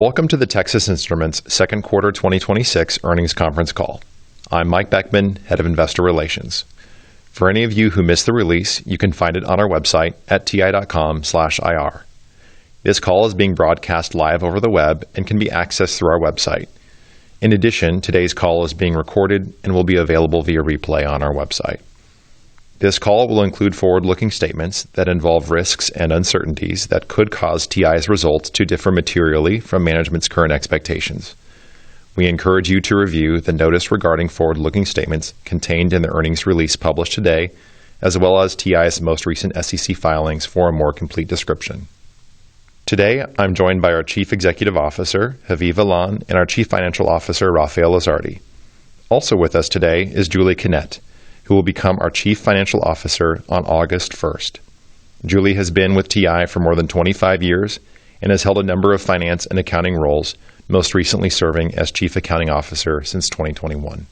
Welcome to the Texas Instruments second quarter 2026 earnings conference call. I'm Mike Beckman, Head of Investor Relations. For any of you who missed the release, you can find it on our website at ti.com/ir. This call is being broadcast live over the web and can be accessed through our website. In addition, today's call is being recorded and will be available via replay on our website. This call will include forward-looking statements that involve risks and uncertainties that could cause TI's results to differ materially from management's current expectations. We encourage you to review the notice regarding forward-looking statements contained in the earnings release published today, as well as TI's most recent SEC filings for a more complete description. Today, I'm joined by our Chief Executive Officer, Haviv Alon, and our Chief Financial Officer, Rafael Lozardi. Also with us today is Julie Kinnett, who will become our Chief Financial Officer on August 1st. Julie has been with TI for more than 25 years and has held a number of finance and accounting roles, most recently serving as Chief Accounting Officer since 2021.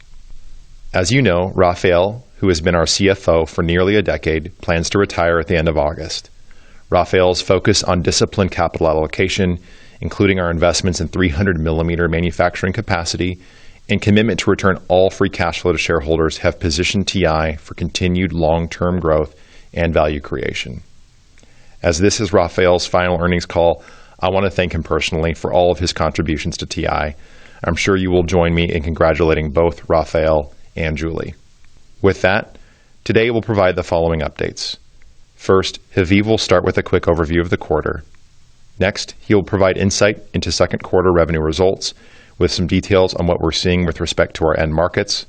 As you know, Rafael, who has been our CFO for nearly a decade, plans to retire at the end of August. Rafael's focus on disciplined capital allocation, including our investments in 300mm manufacturing capacity, and commitment to return all free cash flow to shareholders have positioned TI for continued long-term growth and value creation. As this is Rafael's final earnings call, I want to thank him personally for all of his contributions to TI. I'm sure you will join me in congratulating both Rafael and Julie. With that, today we'll provide the following updates. First, Haviv will start with a quick overview of the quarter. Next, he will provide insight into second quarter revenue results with some details on what we're seeing with respect to our end markets.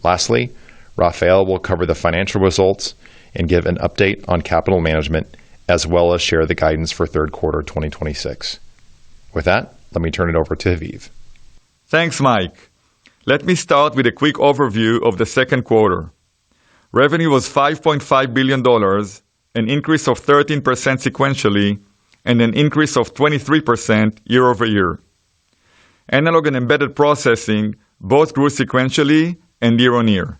Lastly, Rafael will cover the financial results and give an update on capital management, as well as share the guidance for third quarter 2026. With that, let me turn it over to Haviv. Thanks, Mike. Let me start with a quick overview of the second quarter. Revenue was $5.5 billion, an increase of 13% sequentially, and an increase of 23% year-over-year. Analog and embedded processing both grew sequentially and year-on-year.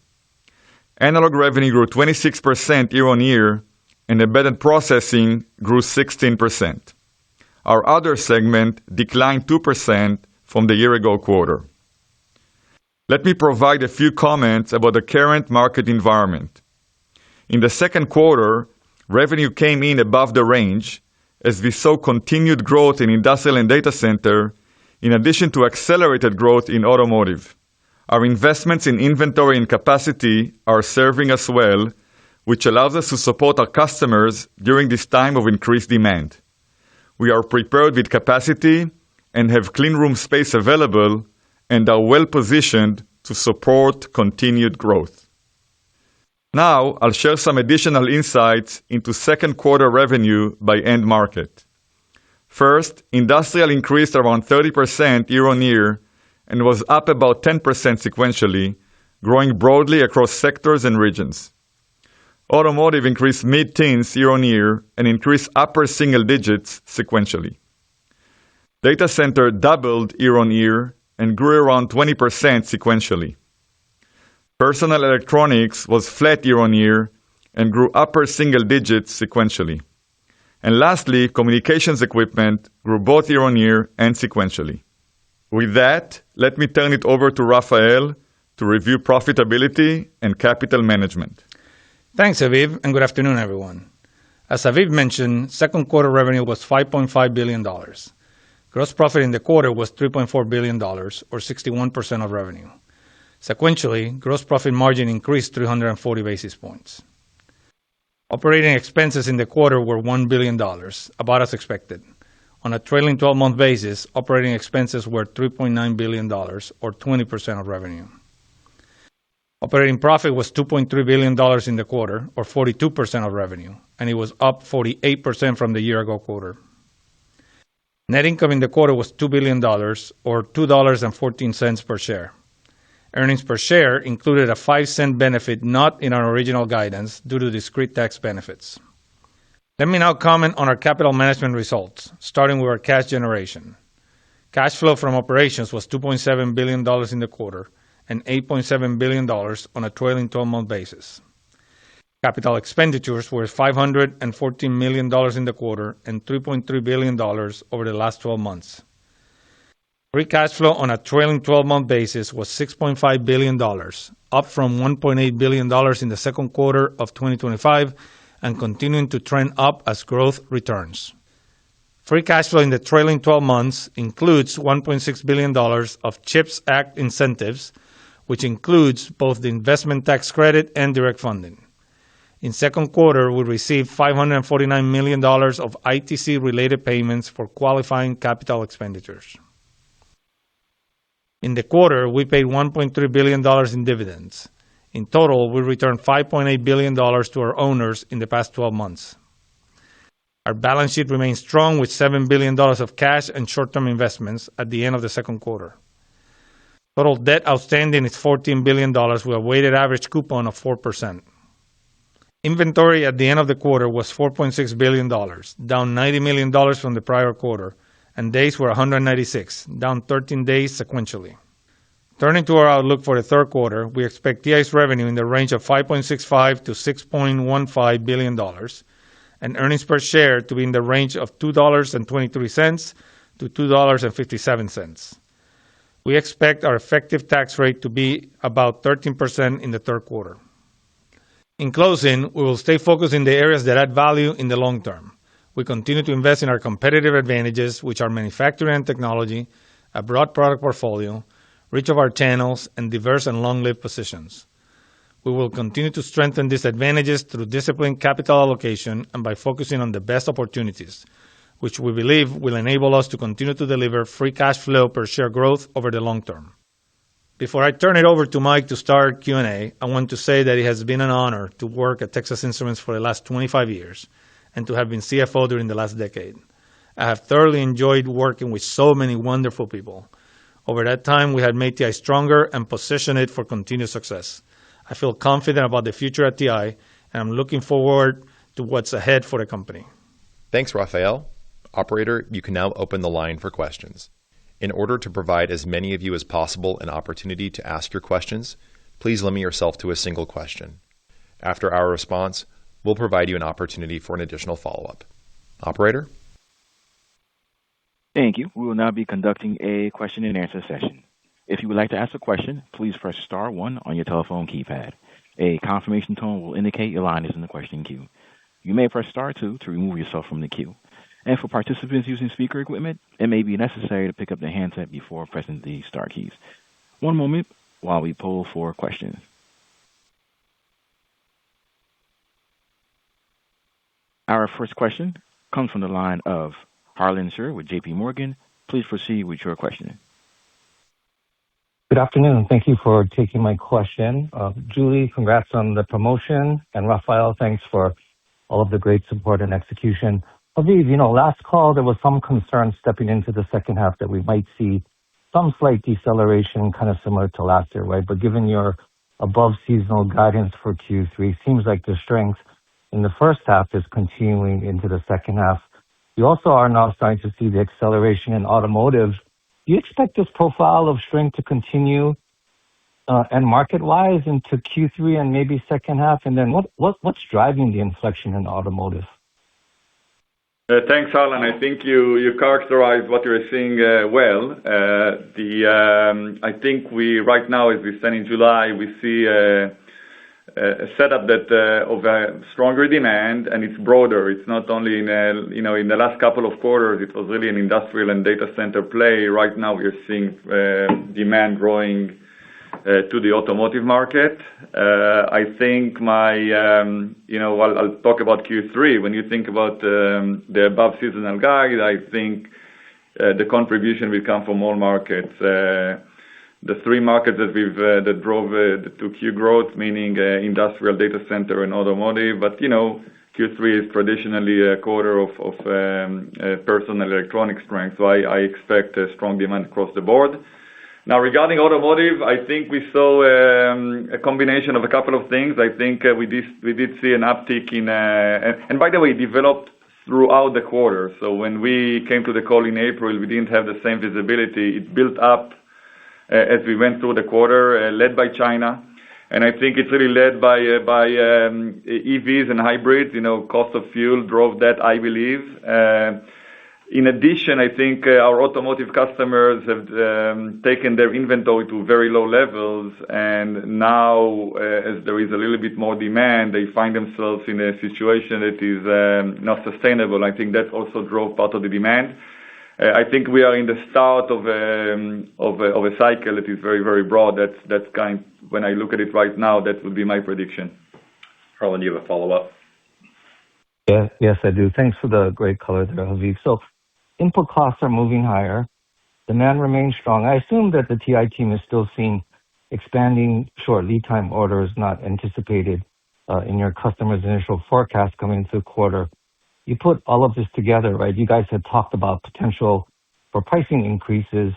Analog revenue grew 26% year-on-year, and embedded processing grew 16%. Our other segment declined 2% from the year-ago quarter. Let me provide a few comments about the current market environment. In the second quarter, revenue came in above the range as we saw continued growth in industrial and data center, in addition to accelerated growth in automotive. Our investments in inventory and capacity are serving us well, which allows us to support our customers during this time of increased demand. We are prepared with capacity and have clean room space available and are well-positioned to support continued growth. Now, I'll share some additional insights into second quarter revenue by end market. First, industrial increased around 30% year-on-year and was up about 10% sequentially, growing broadly across sectors and regions. Automotive increased mid-teens year-on-year and increased upper single digits sequentially. Data center doubled year-on-year and grew around 20% sequentially. Personal electronics was flat year-on-year and grew upper single digits sequentially. And lastly, communications equipment grew both year-on-year and sequentially. With that, let me turn it over to Rafael to review profitability and capital management. Thanks, Haviv, and good afternoon, everyone. As Haviv mentioned, second quarter revenue was $5.5 billion. Gross profit in the quarter was $3.4 billion, or 61% of revenue. Sequentially, gross profit margin increased 340 basis points. Operating expenses in the quarter were $1 billion, about as expected. On a trailing 12-month basis, operating expenses were $3.9 billion, or 20% of revenue. Operating profit was $2.3 billion in the quarter, or 42% of revenue, and it was up 48% from the year-ago quarter. Net income in the quarter was $2 billion, or $2.14 per share. Earnings per share included a 5-cent benefit not in our original guidance due to discrete tax benefits. Let me now comment on our capital management results, starting with our cash generation. Cash flow from operations was $2.7 billion in the quarter and $8.7 billion on a trailing 12-month basis. Capital expenditures were $514 million in the quarter and $3.3 billion over the last 12 months. Free cash flow on a trailing 12-month basis was $6.5 billion, up from $1.8 billion in the second quarter of 2025 and continuing to trend up as growth returns. Free cash flow in the trailing 12 months includes $1.6 billion of CHIPS Act incentives, which includes both the investment tax credit and direct funding. In second quarter, we received $549 million of ITC-related payments for qualifying capital expenditures. In the quarter, we paid $1.3 billion in dividends. In total, we returned $5.8 billion to our owners in the past 12 months. Our balance sheet remains strong with $7 billion of cash and short-term investments at the end of the second quarter. Total debt outstanding is $14 billion with a weighted average coupon of 4%. Inventory at the end of the quarter was $4.6 billion, down $90 million from the prior quarter, and days were 196, down 13 days sequentially. Turning to our outlook for the third quarter, we expect TI's revenue in the range of $5.65 to $6.15 billion, and earnings per share to be in the range of $2.23 to $2.57. We expect our effective tax rate to be about 13% in the third quarter. In closing, we will stay focused in the areas that add value in the long term. We continue to invest in our competitive advantages, which are manufacturing and technology, a broad product portfolio, reach of our channels, and diverse and long-lived positions. We will continue to strengthen these advantages through disciplined capital allocation and by focusing on the best opportunities, which we believe will enable us to continue to deliver free cash flow per share growth over the long term. Before I turn it over to Mike to start Q&A, I want to say that it has been an honor to work at Texas Instruments for the last 25 years and to have been CFO during the last decade. I have thoroughly enjoyed working with so many wonderful people. Over that time, we have made TI stronger and positioned it for continued success. I feel confident about the future at TI, and I'm looking forward to what's ahead for the company. Thanks, Rafael. Operator, you can now open the line for questions. In order to provide as many of you as possible an opportunity to ask your questions, please limit yourself to a single question. After our response, we'll provide you an opportunity for an additional follow-up. Operator? Thank you. We will now be conducting a question and answer session. If you would like to ask a question, please press star one on your telephone keypad. A confirmation tone will indicate your line is in the question queue. You may press star two to remove yourself from the queue. And for participants using speaker equipment, it may be necessary to pick up the handset before pressing the star keys. One moment while we poll for questions. Our first question comes from the line of Harlan Sur with JP Morgan. Please proceed with your question. Good afternoon. Thank you for taking my question. Julie, congrats on the promotion. And Rafael, thanks for all of the great support and execution. Aviv, last call, there was some concern stepping into the second half that we might see some slight deceleration, kind of similar to last year, right? But given your above seasonal guidance for Q3, seems like the strength in the first half is continuing into the second half. You also are now starting to see the acceleration in automotive. Do you expect this profile of strength to continue and market-wise into Q3 and maybe second half? And then what's driving the inflection in automotive? Thanks, Harlan. I think you characterized what you're seeing well. I think right now, as we stand in July, we see a setup that of a stronger demand, and it's broader. It's not only in the last couple of quarters, it was really an industrial and data center play. Right now, we are seeing demand growing to the automotive market. I think I'll talk about Q3. When you think about the above seasonal guide, I think the contribution will come from all markets. The three markets that drove the 2Q growth, meaning industrial, data center, and automotive. But Q3 is traditionally a quarter of personal electronic strength, so I expect a strong demand across the board. Now, regarding automotive, I think we saw a combination of a couple of things. I think we did see an uptick and by the way, it developed throughout the quarter. So when we came to the call in April, we didn't have the same visibility. It built up as we went through the quarter, led by China. And I think it's really led by EVs and hybrids. Cost of fuel drove that, I believe. In addition, I think our automotive customers have taken their inventory to very low levels, and now, as there is a little bit more demand, they find themselves in a situation that is not sustainable. I think that also drove part of the demand. I think we are in the start of a cycle that is very, very broad. When I look at it right now, that would be my prediction. Harlan, do you have a follow-up? Yeah. Yes, I do. Thanks for the great color there, Haviv. Input costs are moving higher. Demand remains strong. I assume that the TI team is still seeing expanding short lead time orders not anticipated in your customers' initial forecast coming into the quarter. You put all of this together, right? You guys had talked about potential for pricing increases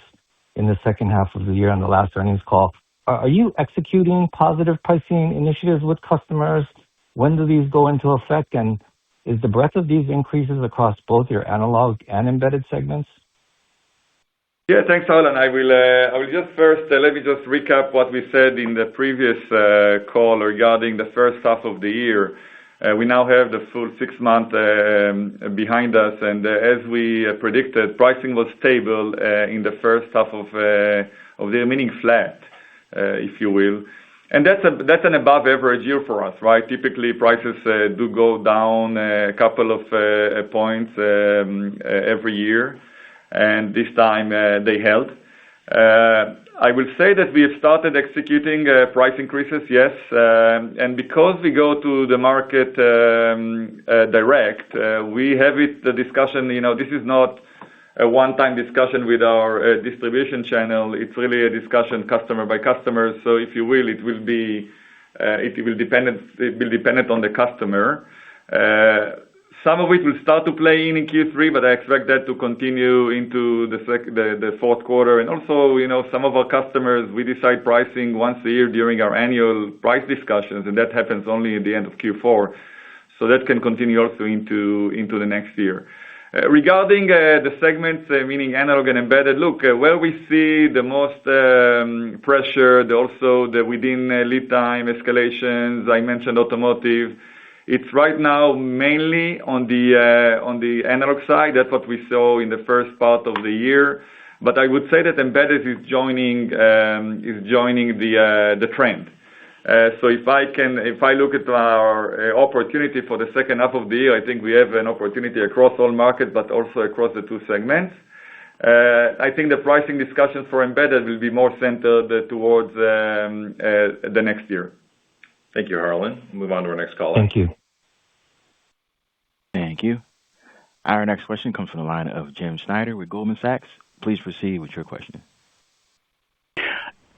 in the second half of the year on the last earnings call. Are you executing positive pricing initiatives with customers? When do these go into effect? Is the breadth of these increases across both your analog and embedded segments? Yeah, thanks, Harlan. I will just first let me just recap what we said in the previous call regarding the first half of the year. We now have the full 6 months behind us, and as we predicted, pricing was stable in the first half of the year, meaning flat, if you will. And that's an above average year for us, right? Typically, prices do go down a couple of points every year, and this time they held. I will say that we have started executing price increases, yes. And because we go to the market direct, we have the discussion, this is not a one-time discussion with our distribution channel. It's really a discussion customer by customer. So if you will, it will depend on the customer. Some of it will start to play in Q3, but I expect that to continue into the fourth quarter. And also, some of our customers, we decide pricing once a year during our annual price discussions, and that happens only at the end of Q4. So that can continue also into the next year. Regarding the segments, meaning analog and embedded, look, where we see the most pressure, also the within lead time escalations, I mentioned automotive. It's right now mainly on the analog side. That's what we saw in the first part of the year. But I would say that embedded is joining the trend. So if I look at our opportunity for the second half of the year, I think we have an opportunity across all markets, but also across the two segments. I think the pricing discussions for embedded will be more centered towards the next year. Thank you, Harlan. Move on to our next caller. Thank you. Thank you. Our next question comes from the line of Jim Schneider with Goldman Sachs. Please proceed with your question.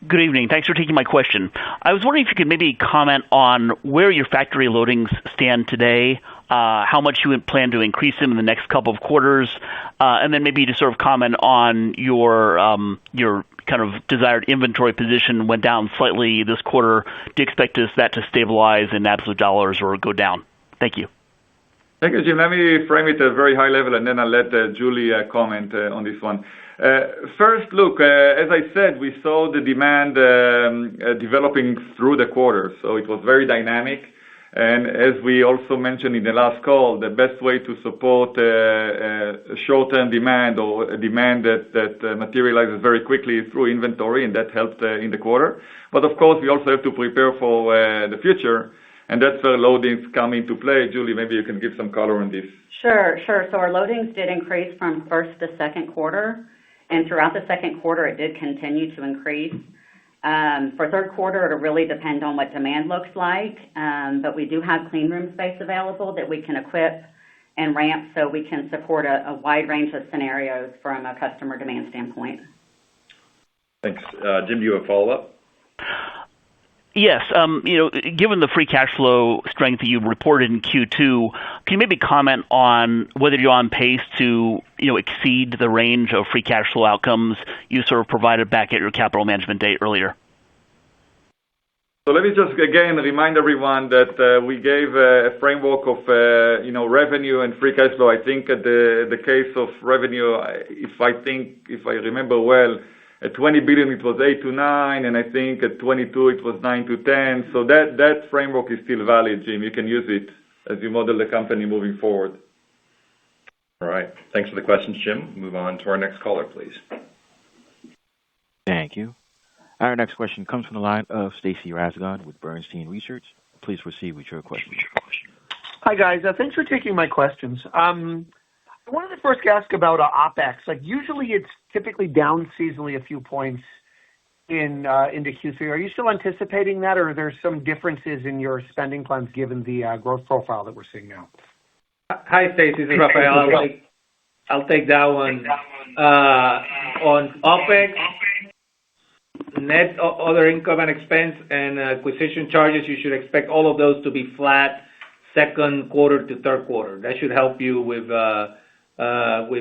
Good evening. Thanks for taking my question. I was wondering if you could maybe comment on where your factory loadings stand today, how much you would plan to increase them in the next couple of quarters, and then maybe just sort of comment on your kind of desired inventory position went down slightly this quarter. Do you expect that to stabilize in absolute dollars or go down? Thank you. Thank you, Jim. Let me frame it at a very high level, and then I'll let Julie comment on this one. First, look, as I said, we saw the demand developing through the quarter, so it was very dynamic. And as we also mentioned in the last call, the best way to support short-term demand or a demand that materializes very quickly is through inventory, and that helped in the quarter. But of course, we also have to prepare for the future, and that's where loadings come into play. Julie, maybe you can give some color on this. Sure. So our loadings did increase from first to second quarter, and throughout the second quarter, it did continue to increase. For third quarter, it'll really depend on what demand looks like, but we do have clean room space available that we can equip and ramp so we can support a wide range of scenarios from a customer demand standpoint. Thanks. Jim, do you have a follow-up? Yes. Given the free cash flow strength that you reported in Q2, can you maybe comment on whether you're on pace to exceed the range of free cash flow outcomes you sort of provided back at your capital management day earlier? So let me just again remind everyone that we gave a framework of revenue and free cash flow. I think at the case of revenue, if I remember well, at $20 billion it was 8-9, and I think at 22 it was 9-10. So that framework is still valid, Jim. You can use it as you model the company moving forward. All right. Thanks for the questions, Jim. Move on to our next caller, please. Thank you. Our next question comes from the line of Stacy Rasgon with Bernstein Research. Please proceed with your question. Hi, guys. Thanks for taking my questions. I wanted to first ask about OpEx. Usually it's typically down seasonally a few points into Q3. Are you still anticipating that, or are there some differences in your spending plans given the growth profile that we're seeing now? Hi, Stacy. This is Rafael. I'll take that one. On OpEx, net other income and expense and acquisition charges, you should expect all of those to be flat second quarter to third quarter. That should help you with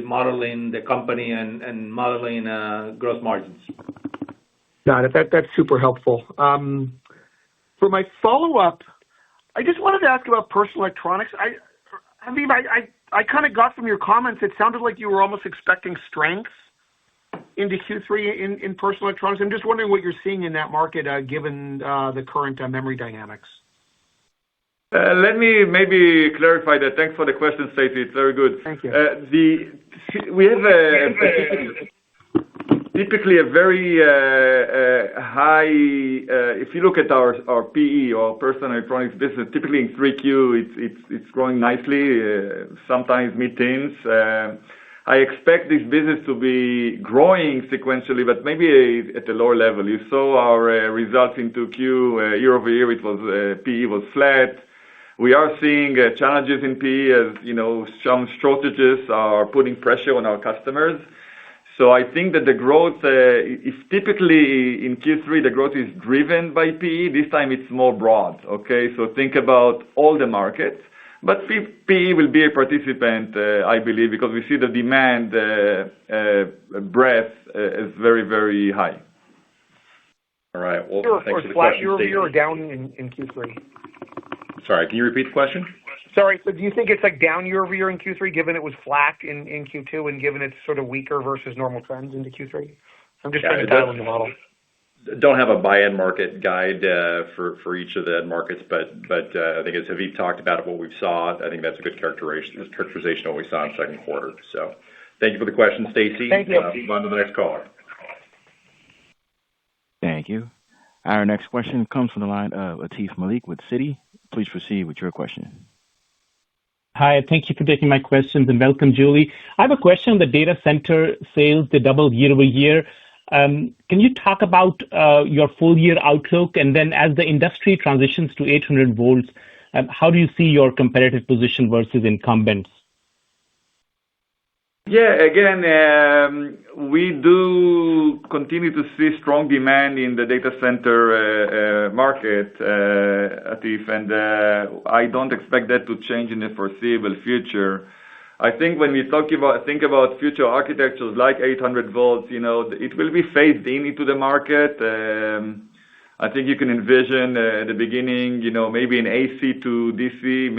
modeling the company and modeling gross margins. Got it. That's super helpful. For my follow-up, I just wanted to ask about personal electronics. I kind of got from your comments, it sounded like you were almost expecting strength into Q3 in personal electronics. I'm just wondering what you're seeing in that market, given the current memory dynamics. Let me maybe clarify that. Thanks for the question, Stacy. It's very good. Thank you. We have typically a very high, if you look at our PE or personal electronics business, typically in 3Q, it's growing nicely, sometimes mid-teens. I expect this business to be growing sequentially, but maybe at a lower level. You saw our results in 2Q year-over-year. PE was flat. We are seeing challenges in PE as some shortages are putting pressure on our customers. So I think that the growth, if typically in Q3 the growth is driven by PE, this time it's more broad. Okay, so think about all the markets, but PE will be a participant, I believe, because we see the demand breadth is very, very high. All right. Well, thanks for the flat question, year-over-year or down in Q3? Sorry, can you repeat the question? Sorry, so do you think it's down year-over-year in Q3, given it was flat in Q2 and given it's sort of weaker versus normal trends into Q3? I'm just trying to dial in the model. Don't have a buy-in market guide for each of the end markets, but I think as Haviv talked about what we've saw, I think that's a good characterization of what we saw in second quarter. So thank you for the question, Stacy. Thank you. Move on to the next caller. Thank you. Our next question comes from the line of Atif Malik with Citi. Please proceed with your question. Hi, thank you for taking my questions and welcome, Julie. I have a question on the data center sales. They doubled year-over-year. Can you talk about your full year outlook? And then as the industry transitions to 800 volts, how do you see your competitive position versus incumbents? Yeah, again, we do continue to see strong demand in the data center market, Atif, and I don't expect that to change in the foreseeable future. I think when we think about future architectures like 800 volts, it will be phased into the market. I think you can envision at the beginning, maybe an AC to DC,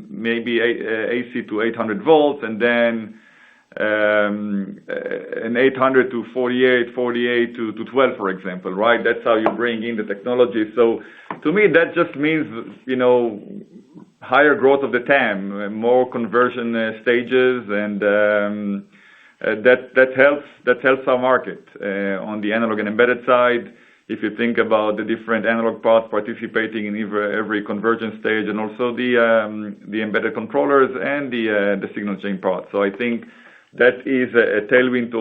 maybe AC to 800 volts, and then an 800 to 48 to 12, for example, right? That's how you bring in the technology. So to me, that just means, higher growth of the TAM, more conversion stages, and that helps our market. On the analog and embedded side, if you think about the different analog parts participating in every conversion stage, and also the embedded controllers and the signal chain parts. So I think that is a tailwind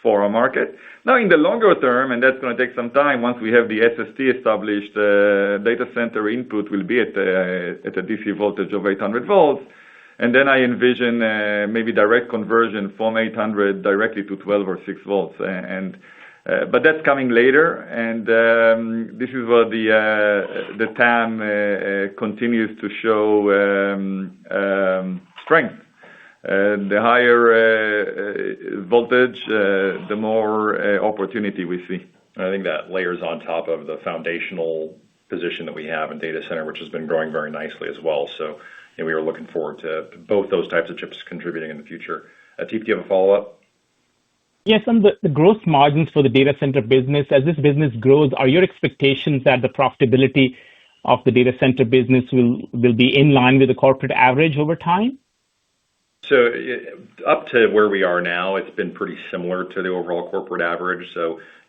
for our market. Now, in the longer term, and that's going to take some time, once we have the SST established, data center input will be at a DC voltage of 800 volts. And then I envision maybe direct conversion from 800 directly to 12 or 6 volts. But that's coming later. And this is where the TAM continues to show strength. The higher voltage, the more opportunity we see. I think that layers on top of the foundational position that we have in data center, which has been growing very nicely as well. So we are looking forward to both those types of chips contributing in the future. Atif, do you have a follow-up? Yes, on the gross margins for the data center business, as this business grows, are your expectations that the profitability of the data center business will be in line with the corporate average over time? Up to where we are now, it's been pretty similar to the overall corporate average.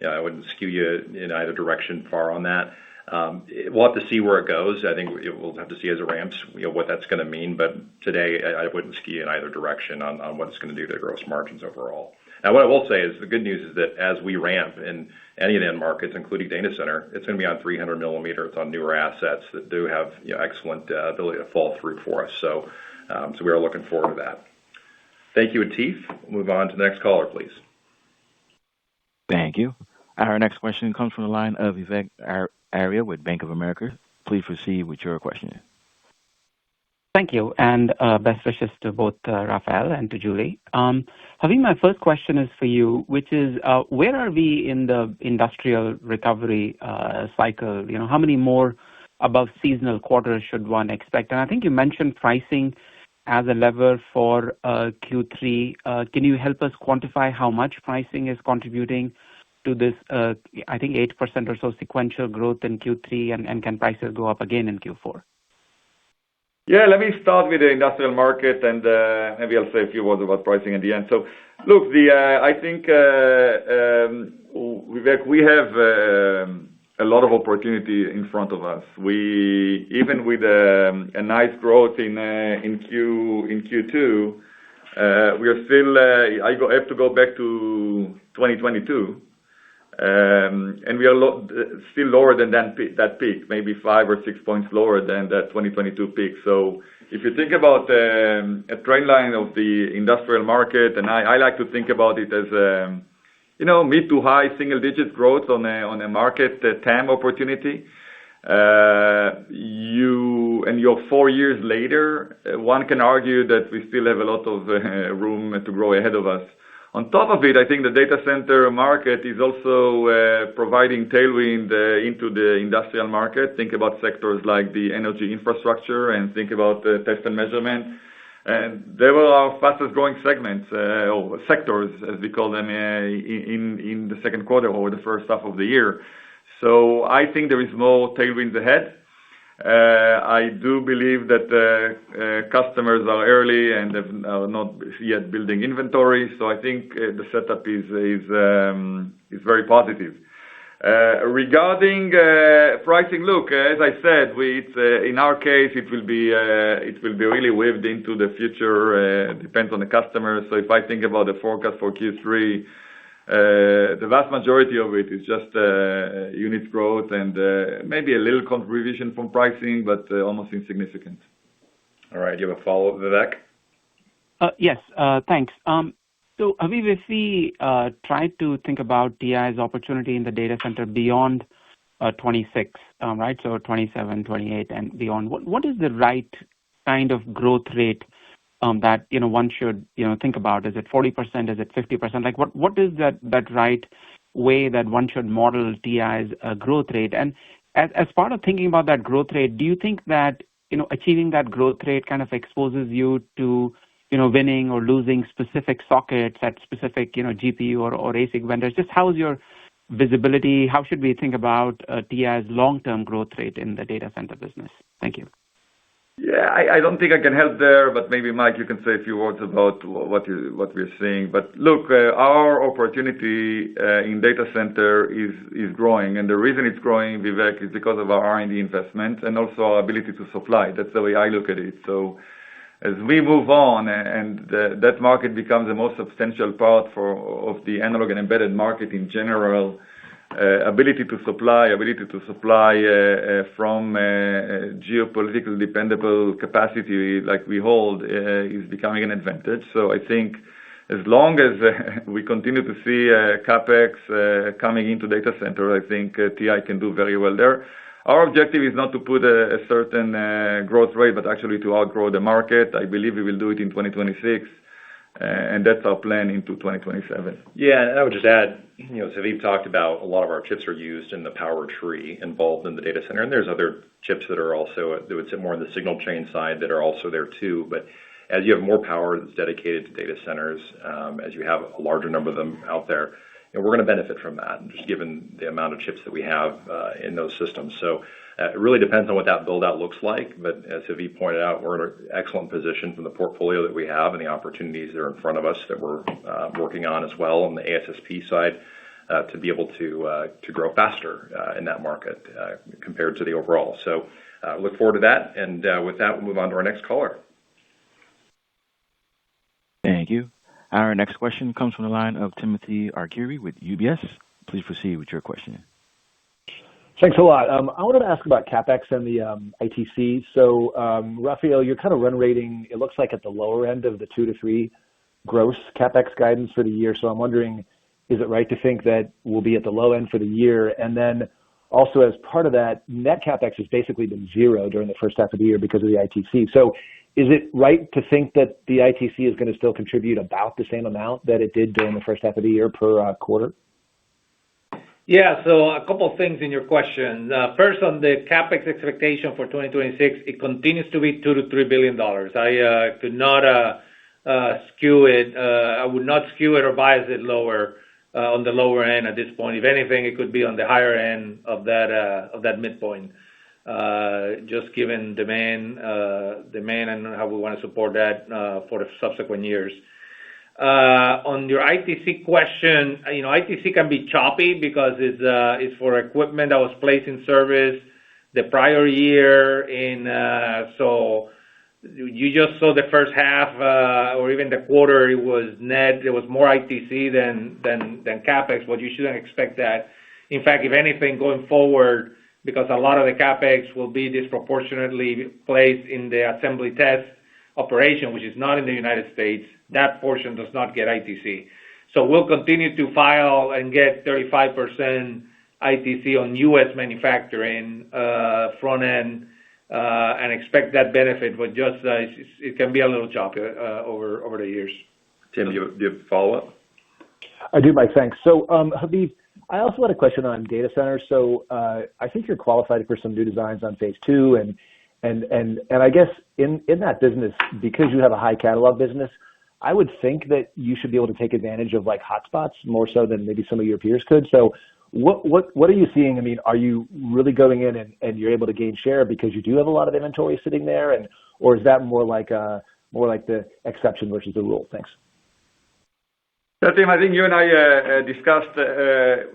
Yeah, I wouldn't skew you in either direction far on that. We'll have to see where it goes. I think we'll have to see as it ramps, what that's going to mean. Today, I wouldn't skew in either direction on what it's going to do to gross margins overall. Now, what I will say is the good news is that as we ramp in any of the end markets, including data center, it's going to be on 300 millimeter. It's on newer assets that do have excellent ability to fall through for us. We are looking forward to that. Thank you, Atif. We'll move on to the next caller, please. Thank you. Our next question comes from the line of Vivek Arya with Bank of America. Please proceed with your question. Thank you, and best wishes to both Rafael and to Julie. Havim, my first question is for you, which is, where are we in the industrial recovery cycle? How many more above seasonal quarters should one expect? I think you mentioned pricing as a lever for Q3. Can you help us quantify how much pricing is contributing to this, I think 8% or so sequential growth in Q3, and can prices go up again in Q4? Yeah, let me start with the industrial market, and maybe I'll say a few words about pricing at the end. Look, I think, Vivek, we have a lot of opportunity in front of us. Even with a nice growth in Q2, we are still, I have to go back to 2022, and we are still lower than that peak, maybe 5 or 6 points lower than that 2022 peak. If you think about a trend line of the industrial market, and I like to think about it as mid to high single-digit growth on a market TAM opportunity. You're 4 years later, one can argue that we still have a lot of room to grow ahead of us. On top of it, I think the data center market is also providing tailwind into the industrial market. Think about sectors like the energy infrastructure and think about test and measurement. They were our fastest growing segments, or sectors, as we call them, in the second quarter or the first half of the year. I think there is more tailwinds ahead. I do believe that customers are early and are not yet building inventory. I think the setup is very positive. Regarding pricing, look, as I said, in our case, it will be really weaved into the future. Depends on the customer. If I think about the forecast for Q3, the vast majority of it is just unit growth and maybe a little contribution from pricing, but almost insignificant. All right. Do you have a follow-up, Vivek? Yes, thanks. Haviv, if we try to think TI's opportunity in the data center beyond 26, right? 27, 28 and beyond, what is the right kind of growth rate that one should think about? Is it 40%? Is it 50%? Like what is that right way that one should model TI's growth rate? And as part of thinking about that growth rate, do you think that achieving that growth rate kind of exposes you to winning or losing specific sockets at specific GPU or ASIC vendors? Just how is your visibility? How should we think about TI's long-term growth rate in the data center business? Thank you. Yeah, I don't think I can help there, but maybe Mike, you can say a few words about what we're seeing. Look, our opportunity in data center is growing, and the reason it's growing, Vivek, is because of our R&D investment and also our ability to supply. That's the way I look at it. As we move on and that market becomes the most substantial part of the analog and embedded market in general, ability to supply from geopolitical dependable capacity like we hold is becoming an advantage. I think as long as we continue to see CapEx coming into data center, I think TI can do very well there. Our objective is not to put a certain growth rate, but actually to outgrow the market. I believe we will do it in 2026, and that's our plan into 2027. Yeah, and I would just add, Haviv talked about a lot of our chips are used in the power tree involved in the data center, and there's other chips that are also, that would sit more on the signal chain side that are also there too. But as you have more power that's dedicated to data centers, as you have a larger number of them out there, we're going to benefit from that, just given the amount of chips that we have in those systems. It really depends on what that build-out looks like. But as Haviv pointed out, we're in an excellent position from the portfolio that we have and the opportunities that are in front of us that we're working on as well on the ASSP side to be able to grow faster in that market compared to the overall. Look forward to that. And with that, we'll move on to our next caller. Thank you. Our next question comes from the line of Timothy Arcuri with UBS. Please proceed with your question. Thanks a lot. I wanted to ask about CapEx and the ITC. Rafael, you're kind of run rating, it looks like at the lower end of the 2-3 gross CapEx guidance for the year. I'm wondering, is it right to think that we'll be at the low end for the year? And then also as part of that, net CapEx has basically been zero during the first half of the year because of the ITC. Is it right to think that the ITC is going to still contribute about the same amount that it did during the first half of the year per quarter? Yeah. A couple of things in your question. First, on the CapEx expectation for 2026, it continues to be $2 billion-$3 billion. I could not skew it. I would not skew it or bias it lower on the lower end at this point. If anything, it could be on the higher end of that midpoint, just given demand and how we want to support that for the subsequent years. On your ITC question, ITC can be choppy because it's for equipment that was placed in service the prior year. You just saw the first half or even the quarter, it was net. There was more ITC than CapEx, but you shouldn't expect that. In fact, if anything, going forward, because a lot of the CapEx will be disproportionately placed in the assembly test operation, which is not in the United States, that portion does not get ITC. We'll continue to file and get 35% ITC on U.S. manufacturing front end and expect that benefit, but just it can be a little choppy over the years. Tim, do you have a follow-up? I do, Mike. Thanks. Haviv, I also had a question on data centers. I think you're qualified for some new designs on phase 2, and I guess in that business, because you have a high catalog business, I would think that you should be able to take advantage of like hotspots more so than maybe some of your peers could. What are you seeing? I mean, are you really going in and you're able to gain share because you do have a lot of inventory sitting there, or is that more like the exception versus the rule? Thanks. Tim, I think you and I discussed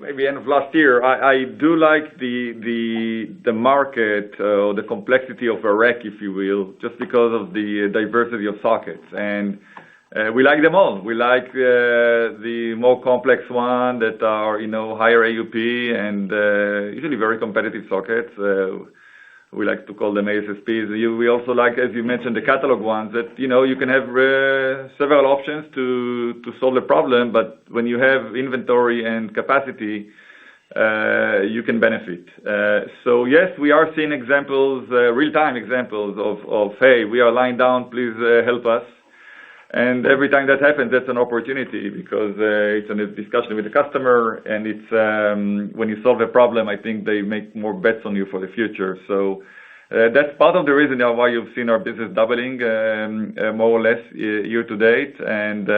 maybe end of last year. I do like the market or the complexity of a rack, if you will, just because of the diversity of sockets. We like them all. We like the more complex one that are higher AUP and usually very competitive sockets. We like to call them ASSPs. We also like, as you mentioned, the catalog ones that you can have several options to solve the problem, but when you have inventory and capacity, you can benefit. Yes, we are seeing examples, real-time examples of hey, we are lying down, please help us. And every time that happens, that's an opportunity because it's a discussion with the customer, and it's when you solve a problem, I think they make more bets on you for the future. That's part of the reason why you've seen our business doubling more or less year to date. And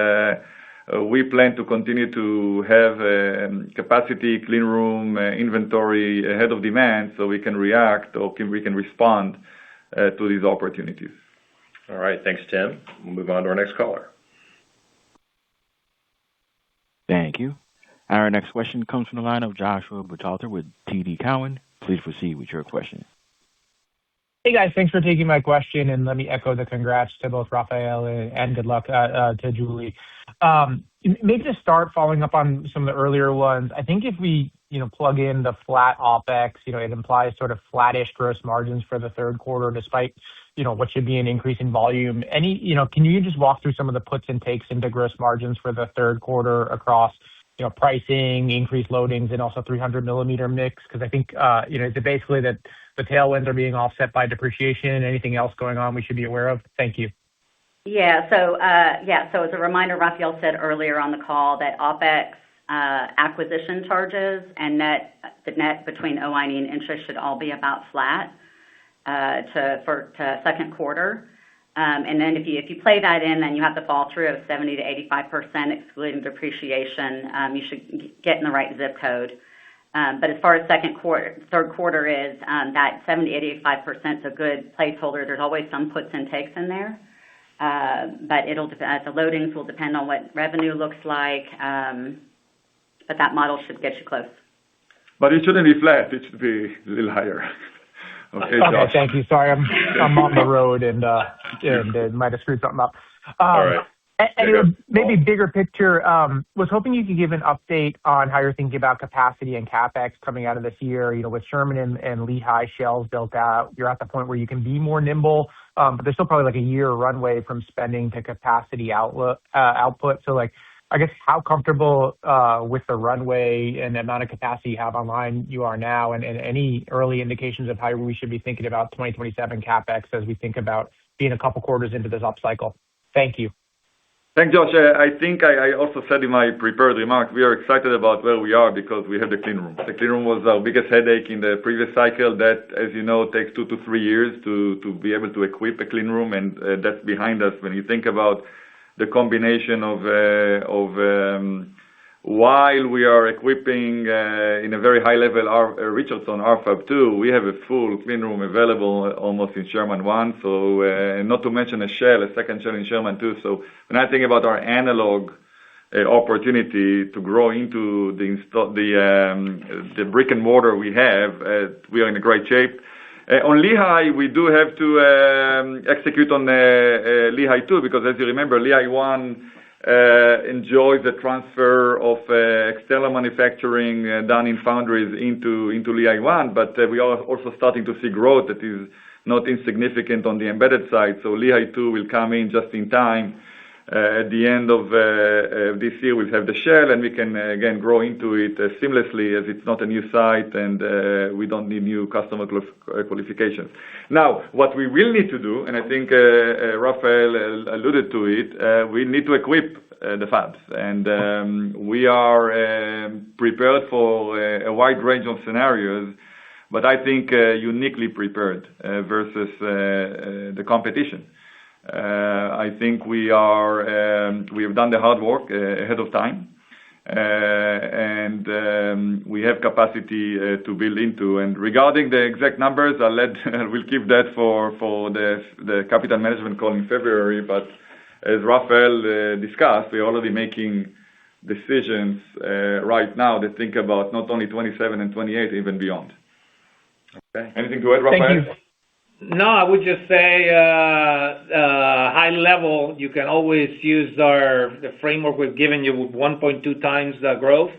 we plan to continue to have capacity, clean room, inventory ahead of demand so we can react or we can respond to these opportunities. All right. Thanks, Tim. We'll move on to our next caller. Thank you. Our next question comes from the line of Joshua Buchalter with TD Cowen. Please proceed with your question. Hey, guys. Thanks for taking my question, and let me echo the congrats to both Rafael and good luck to Julie. Maybe to start following up on some of the earlier ones, I think if we plug in the flat OpEx, it implies sort of flattish gross margins for the third quarter despite what should be an increase in volume. Can you just walk through some of the puts and takes into gross margins for the third quarter across pricing, increased loadings, and also 300 millimeter mix? Because I think is it basically that the tailwinds are being offset by depreciation? Anything else going on we should be aware of? Thank you. Yeah. As a reminder, Rafael said earlier on the call that OpEx acquisition charges and the net between OI&E and interest should all be about flat to second quarter. And then if you play that in, then you have the fall through of 70%-85%, excluding depreciation. You should get in the right zip code. But as far as third quarter is, that 70%-85% is a good placeholder. There's always some puts and takes in there. But the loadings will depend on what revenue looks like. But that model should get you close. But it shouldn't be flat. It should be a little higher. Okay, Josh. Okay, thank you. Sorry, I'm on the road and might have screwed something up. All right. And maybe bigger picture, was hoping you could give an update on how you're thinking about capacity and CapEx coming out of this year. With Sherman and Lehigh shells built out, you're at the point where you can be more nimble, but there's still probably like a year runway from spending to capacity output. So I guess how comfortable with the runway and the amount of capacity you have online you are now, and any early indications of how we should be thinking about 2027 CapEx as we think about being a couple quarters into this upcycle. Thank you. Thanks, Josh. I think I also said in my prepared remarks, we are excited about where we are because we have the clean room. The clean room was our biggest headache in the previous cycle. That, as you know, takes 2 to 3 years to be able to equip a clean room, and that's behind us. When you think about the combination of while we are equipping in a very high level our Richardson RFAB 2, we have a full clean room available almost in Sherman 1. So not to mention a second shell in Sherman 2. So when I think about our analog opportunity to grow into the brick and mortar we have, we are in a great shape. On Lehigh, we do have to execute on Lehigh 2 because, as you remember, Lehigh 1 enjoys the transfer of external manufacturing done in foundries into Lehigh 1, but we are also starting to see growth that is not insignificant on the embedded side. So Lehigh 2 will come in just in time. At the end of this year, we'll have the shell, and we can again grow into it seamlessly as it's not a new site and we don't need new customer qualifications. Now, what we will need to do, and I think Rafael alluded to it, we need to equip the fabs. And we are prepared for a wide range of scenarios, but I think uniquely prepared versus the competition. I think we have done the hard work ahead of time, and we have capacity to build into. And regarding the exact numbers, we'll keep that for the capital management call in February. But as Rafael discussed, we're already making decisions right now that think about not only 27 and 28, even beyond. Okay. Anything to add, Rafael? Thank you. No, I would just say high level, you can always use the framework we've given you with 1.2 times the growth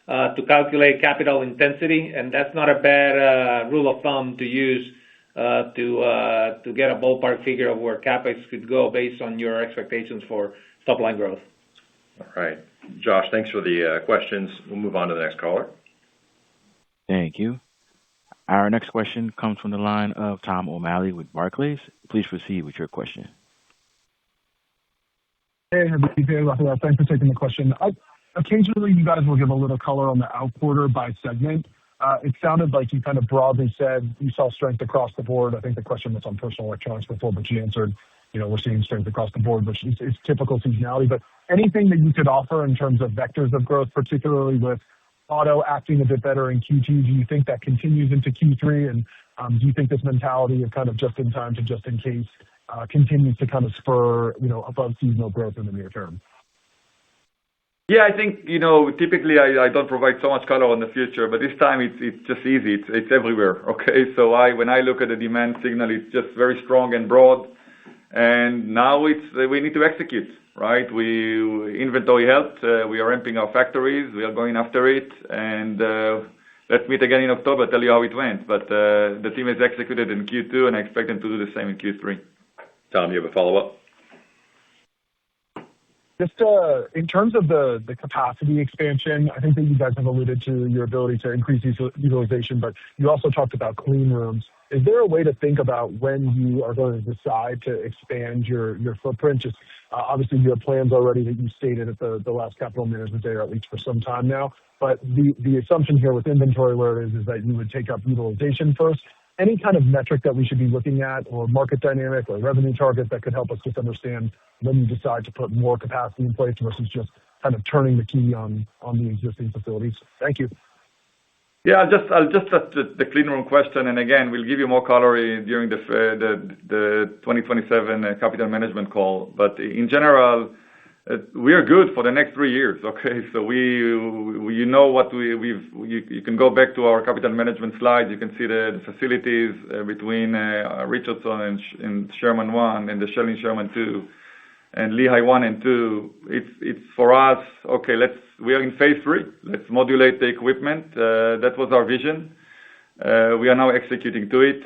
to calculate capital intensity, and that's not a bad rule of thumb to use to get a ballpark figure of where CapEx could go based on your expectations for top-line growth. All right. Josh, thanks for the questions. We'll move on to the next caller. Thank you. Our next question comes from the line of Tom O'Malley with Barclays. Please proceed with your question. Hey, Rafael. Thanks for taking the question. Occasionally, you guys will give a little color on the out-quarter by segment. It sounded like you kind of broadly said you saw strength across the board. I think the question was on personal electronics before, but you answered, we're seeing strength across the board, which is typical seasonality. But anything that you could offer in terms of vectors of growth, particularly with auto acting a bit better in Q2, do you think that continues into Q3? And do you think this mentality of kind of just in time to just in case continues to kind of spur, above seasonal growth in the near term? Yeah, I think, typically I don't provide so much color on the future, but this time it's just easy. It's everywhere. Okay. So when I look at the demand signal, it's just very strong and broad. And now we need to execute, right? Inventory helped. We are ramping our factories. We are going after it. And let's meet again in October, tell you how it went. But the team has executed in Q2, and I expect them to do the same in Q3. Tom, you have a follow-up? Just in terms of the capacity expansion, I think that you guys have alluded to your ability to increase utilization, but you also talked about clean rooms. Is there a way to think about when you are going to decide to expand your footprint? Just obviously you have plans already that you stated at the last capital management day, or at least for some time now. But the assumption here with inventory where it is that you would take up utilization first. any kind of metric that we should be looking at or market dynamic or revenue target that could help us just understand when you decide to put more capacity in place versus just kind of turning the key on the existing facilities? Thank you. Yeah, I'll just touch the clean room question, and again, we'll give you more color during the 2027 capital management call. In general, we are good for the next 3 years, okay? You know what you can go back to our capital management slides. You can see the facilities between Richardson and Sherman 1 and the Shell in Sherman 2 and Lehigh 1 and 2. It's for us, okay, we are in phase 3. Let's modulate the equipment. That was our vision. We are now executing to it.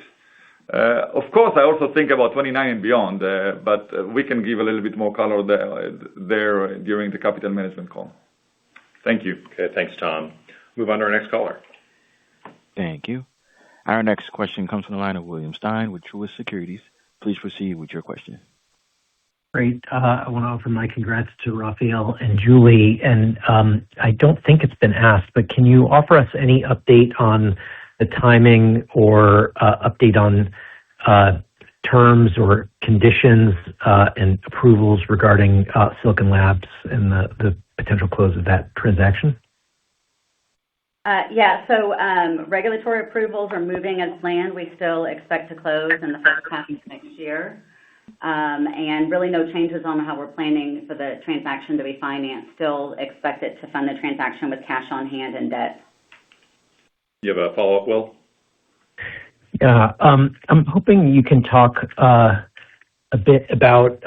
Of course, I also think about 29 and beyond, but we can give a little bit more color there during the capital management call. Thank you. Okay, thanks, Tom. Move on to our next caller. Thank you. Our next question comes from the line of William Stein with Truist Securities. Please proceed with your question. Great. I want to offer my congrats to Rafael and Julie. I don't think it's been asked, but can you offer us any update on the timing or update on terms or conditions and approvals regarding Silicon Labs and the potential close of that transaction? Regulatory approvals are moving as planned. We still expect to close in the first half of next year. Really no changes on how we're planning for the transaction to be financed. Still expect it to fund the transaction with cash on hand and debt. You have a follow-up, Will? Yeah. I'm hoping you can talk a bit about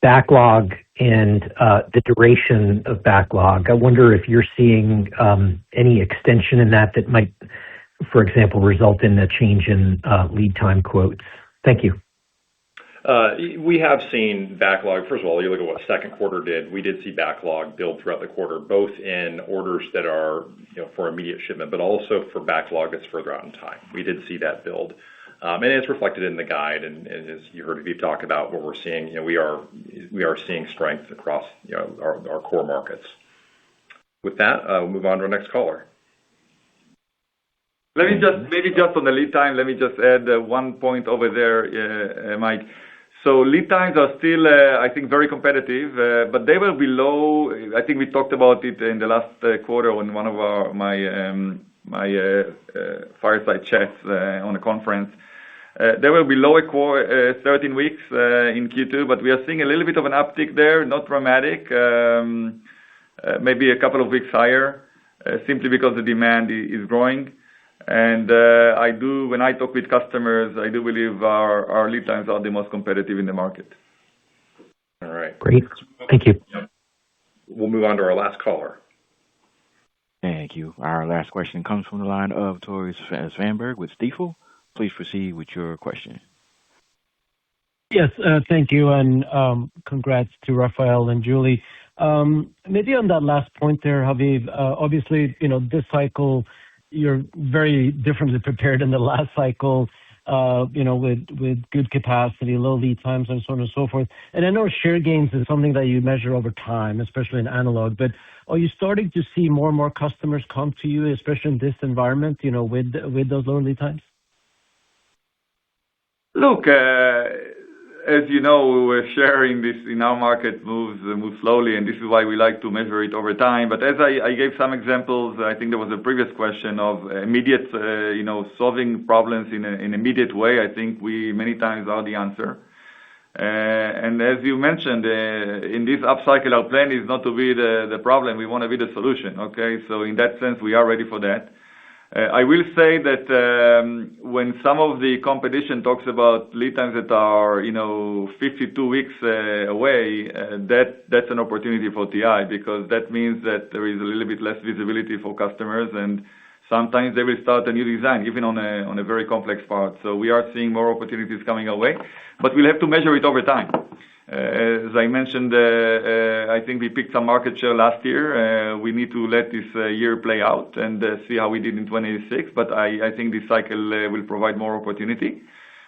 backlog and the duration of backlog. I wonder if you're seeing any extension in that might, for example, result in a change in lead time quotes. Thank you. We have seen backlog. First of all, you look at what second quarter did. We did see backlog build throughout the quarter, both in orders that are for immediate shipment, but also for backlog that's further out in time. We did see that build. It's reflected in the guide. As you heard Aviv talk about what we're seeing, we are seeing strength across our core markets. With that, we'll move on to our next caller. Maybe just on the lead time, let me just add one point over there, Mike. Lead times are still, I think, very competitive, but they will be low. I think we talked about it in the last quarter on one of my fireside chats on a conference. They will be low 13 weeks in Q2, but we are seeing a little bit of an uptick there, not dramatic, maybe a couple of weeks higher, simply because the demand is growing. When I talk with customers, I do believe our lead times are the most competitive in the market. All right. Great. Thank you. We'll move on to our last caller. Thank you. Our last question comes from the line of Tore Svanberg with Stifel. Please proceed with your question. Yes, thank you, and congrats to Rafael and Julie. Maybe on that last point there, Aviv, obviously, this cycle, you're very differently prepared in the last cycle, with good capacity, low lead times, and so on and so forth. I know share gains is something that you measure over time, especially in analog, but are you starting to see more and more customers come to you, especially in this environment, with those low lead times? Look, as you know, we're sharing this in our market moves slowly, and this is why we like to measure it over time. As I gave some examples, I think there was a previous question of immediate, solving problems in an immediate way. I think we many times are the answer. As you mentioned, in this upcycle, our plan is not to be the problem. We want to be the solution. Okay? In that sense, we are ready for that. I will say that when some of the competition talks about lead times that are 52 weeks away, that's an opportunity for TI, because that means that there is a little bit less visibility for customers, and sometimes they will start a new design, even on a very complex part. We are seeing more opportunities coming our way, but we'll have to measure it over time. As I mentioned, I think we picked some market share last year. We need to let this year play out and see how we did in 2026. I think this cycle will provide more opportunity.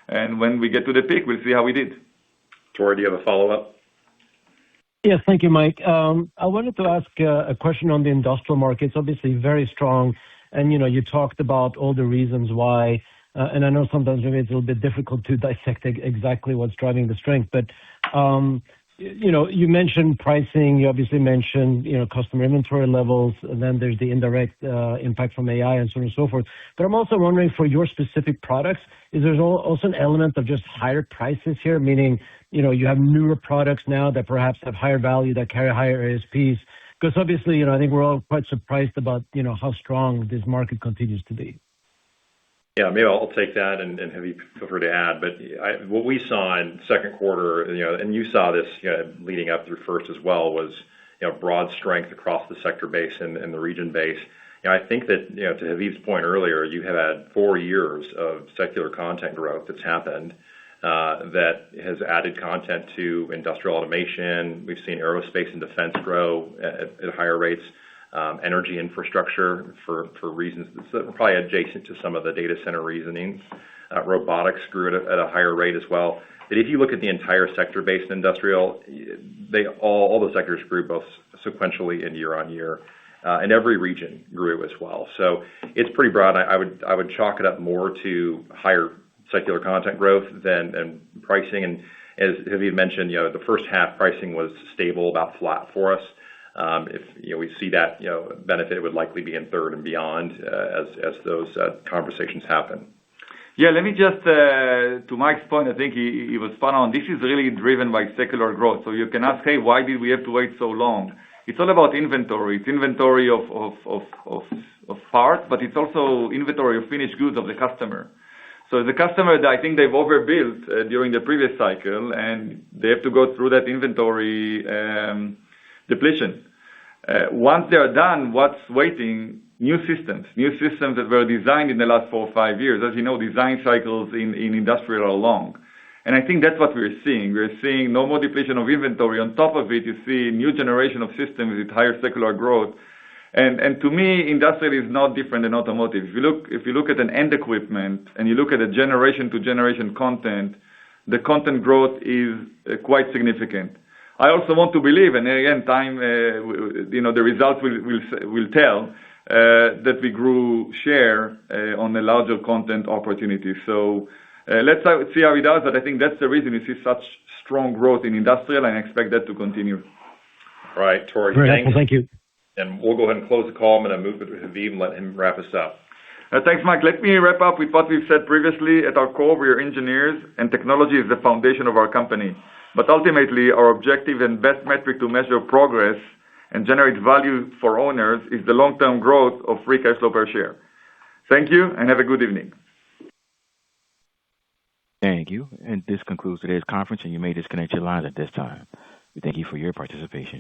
When we get to the peak, we'll see how we did. Tore, do you have a follow-up? Yes. Thank you, Mike. I wanted to ask a question on the industrial markets, obviously very strong. You talked about all the reasons why And I know sometimes maybe it's a little bit difficult to dissect exactly what's driving the strength. But you mentioned pricing. You obviously mentioned customer inventory levels. And then there's the indirect impact from AI and so on and so forth. But I'm also wondering for your specific products, is there also an element of just higher prices here, meaning you have newer products now that perhaps have higher value, that carry higher ASPs? Because obviously, I think we're all quite surprised about how strong this market continues to be. Yeah, maybe I'll take that and have you feel free to add. But what we saw in second quarter, and you saw this leading up through first as well, was broad strength across the sector base and the region base. I think that to Habib's point earlier, you have had 4 years of secular content growth that's happened that has added content to industrial automation. We've seen aerospace and defense grow at higher rates. Energy infrastructure for reasons that are probably adjacent to some of the data center reasonings. Robotics grew at a higher rate as well. But if you look at the entire sector-based industrial, all the sectors grew both sequentially and year-on-year, and every region grew as well. So it's pretty broad. I would chalk it up more to higher secular content growth than pricing. And as Habib mentioned, the first half pricing was stable, about flat for us. If we see that benefit, it would likely be in third and beyond as those conversations happen. Yeah, let me just, to Mike's point, I think he was spot on. This is really driven by secular growth. So you can ask, hey, why did we have to wait so long? It's all about inventory. It's inventory of parts, but it's also inventory of finished goods of the customer. So the customer, I think they've overbuilt during the previous cycle, and they have to go through that inventory depletion. Once they are done, what's waiting? New systems that were designed in the last 4 or 5 years. As you know, design cycles in industrial are long. And I think that's what we're seeing. We're seeing no more depletion of inventory. On top of it, you see new generation of systems with higher secular growth. And to me, industrial is not different than automotive. If you look at an end equipment and you look at a generation to generation content, the content growth is quite significant. I also want to believe, and again, time, the results will tell, that we grew share on a larger content opportunity. So let's see how it does, but I think that's the reason you see such strong growth in industrial, and I expect that to continue. All right, Tori, very helpful. Thank you. And we'll go ahead and close the call. I'm going to move it to Habib and let him wrap us up. Thanks, Mike. Let me wrap up with what we've said previously. At our core, we are engineers, and technology is the foundation of our company. But ultimately, our objective and best metric to measure progress and generate value for owners is the long-term growth of free cash flow per share. Thank you, and have a good evening. Thank you. And this concludes today's conference, and you may disconnect your lines at this time. We thank you for your participation.